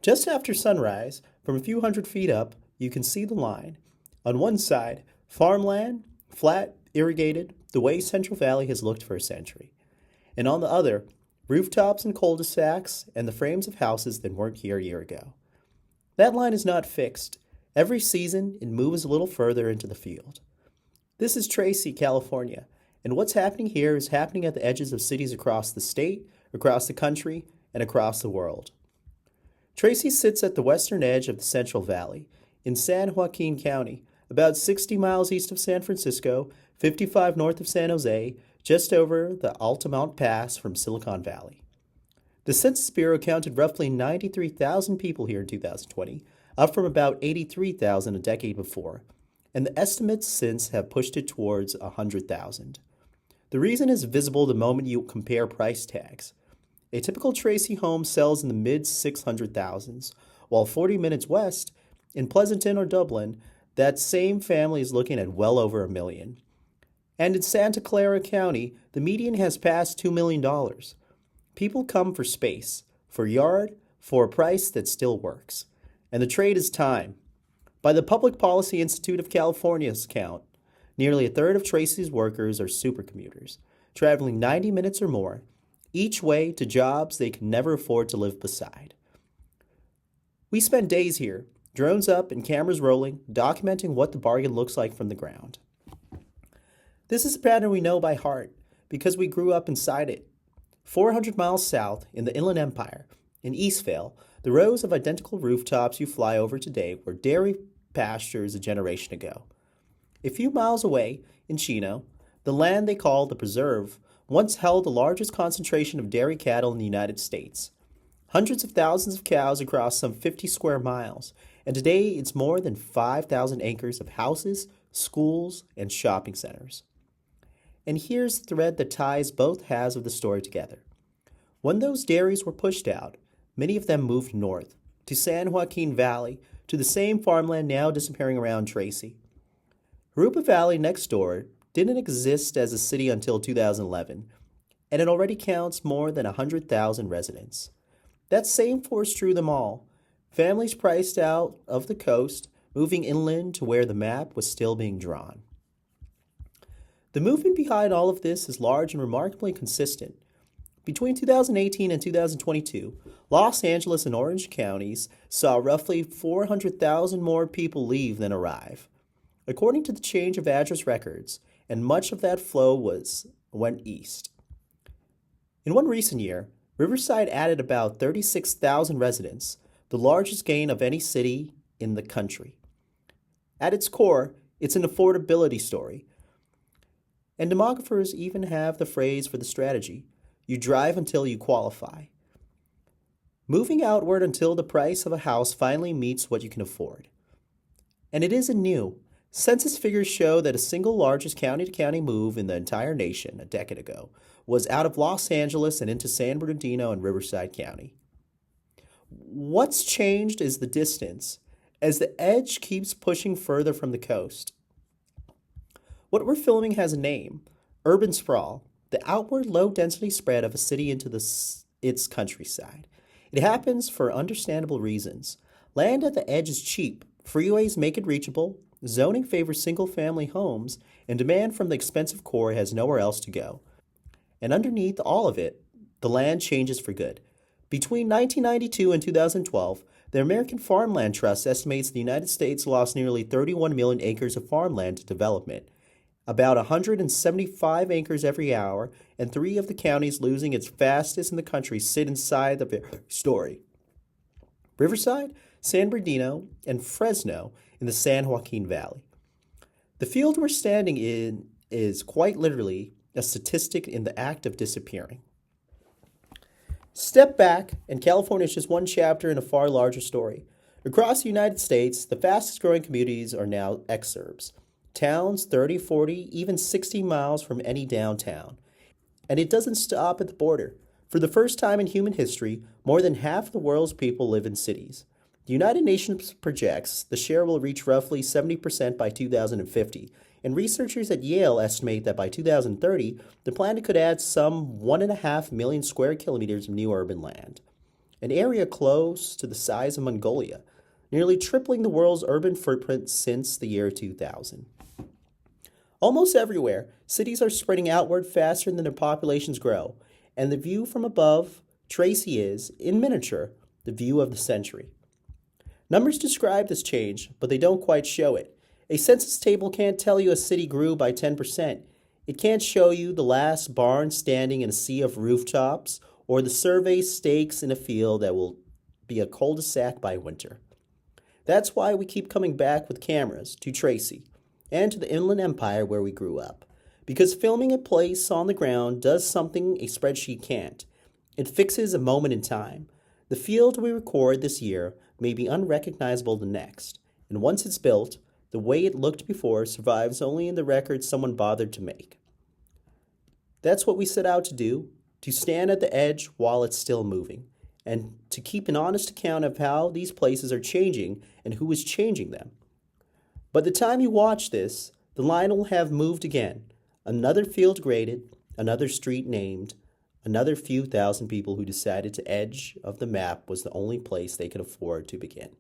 Just after sunrise, from a few hundred feet up, you can see the line. On one side, farmland, flat, irrigated, the way Central Valley has looked for a century. And on the other, rooftops and cul-de-sacs and the frames of houses that weren't here a year ago. That line is not fixed. Every season, it moves a little further into the field. This is Tracy, California, and what's happening here is happening at the edges of cities across the state, across the country, and across the world. Tracy sits at the western edge of the Central Valley, in San Joaquin County, about 60 miles east of San Francisco, 55 north of San Jose, just over the Altamont Pass from Silicon Valley. The Census Bureau counted roughly 93,000 people here in 2020, up from about 83,000 a decade before, and the estimates since have pushed it towards 100,000. The reason is visible the moment you compare price tags. A typical Tracy home sells in the mid-600,000s, while 40 minutes west, in Pleasanton or Dublin, that same family is looking at well over $1 million. And in Santa Clara County, the median has passed $2 million. People come for space, for yard, for a price that still works. And the trade is time. By the Public Policy Institute of California's count, nearly a third of Tracy's workers are supercommuters, traveling 90 minutes or more, each way to jobs they can never afford to live beside. We spend days here, drones up and cameras rolling, documenting what the bargain looks like from the ground. This is a pattern we know by heart because we grew up inside it. 400 miles south in the Inland Empire, in Eastvale, the rows of identical rooftops you fly over today were dairy pastures a generation ago. A few miles away, in Chino, the land they call the Preserve once held the largest concentration of dairy cattle in the United States. Hundreds of thousands of cows across some 50 square miles, and today it's more than 5,000 acres of houses, schools, and shopping centers. And here's the thread that ties both halves of the story together. When those dairies were pushed out, many of them moved north, to San Joaquin Valley, to the same farmland now disappearing around Tracy. Harupa Valley next door didn't exist as a city until 2011, and it already counts more than 100,000 residents. That same force drew them all. Families priced out of the coast, moving inland to where the map was still being drawn. The movement behind all of this is large and remarkably consistent. Between 2018 and 2022, Los Angeles and Orange counties saw roughly 400,000 more people leave than arrive, according to the change of address records, and much of that flow went east. In one recent year, Riverside added about 36,000 residents, the largest gain of any city in the country. At its core, it's an affordability story. And demographers even have the phrase for the strategy: you drive until you qualify. Moving outward until the price of a house finally meets what you can afford. And it isn't new. Census figures show that a single largest county-to-county move in the entire nation a decade ago was out of Los Angeles and into San Bernardino and Riverside County. What's changed is the distance, as the edge keeps pushing further from the coast. What we're filming has a name: urban sprawl, the outward low-density spread of a city into its countryside. It happens for understandable reasons. Land at the edge is cheap, freeways make it reachable, zoning favors single-family homes, and demand from the expensive core has nowhere else to go. And underneath all of it, the land changes for good. Between 1992 and 2012, the American Farmland Trust estimates the United States lost nearly 31 million acres of farmland to development, about 175 acres every hour, and 3 of the counties losing its fastest in the country sit inside the story: Riverside, San Bernardino, and Fresno in the San Joaquin Valley. The field we're standing in is quite literally a statistic in the act of disappearing. Step back, and California is just one chapter in a far larger story. Across the United States, the fastest growing communities are now exurbs. Towns 30, 40, even 60 miles from any downtown. And it doesn't stop at the border. For the first time in human history, more than half of the world's people live in cities. The United Nations projects the share will reach roughly 70% by 2050, and researchers at Yale estimate that by 2030, the planet could add some 1.5 million square kilometers of new urban land. an area close to the size of Mongolia, nearly tripling the world's urban footprint since the year 2000. Almost everywhere, cities are spreading outward faster than their populations grow, and the view from above, Tracy is, in miniature, the view of the century. Numbers describe this change, but they don't quite show it. A census table can't tell you a city grew by 10%. It can't show you the last barn standing in a sea of rooftops or the survey stakes in a field that will be a cul-de-sac by winter. That's why we keep coming back with cameras to Tracy and to the Inland Empire where we grew up. Because filming a place on the ground does something a spreadsheet can't. It fixes a moment in time. The field we record this year may be unrecognizable the next, and once it's built, the way it looked before survives only in the record someone bothered to make. That's what we set out to do, to stand at the edge while it's still moving, and to keep an honest account of how these places are changing and who is changing them. By the time you watch this, the line will have moved again. Another field graded, another street named, another few thousand people who decided the edge of the map was the only place they could afford to begin.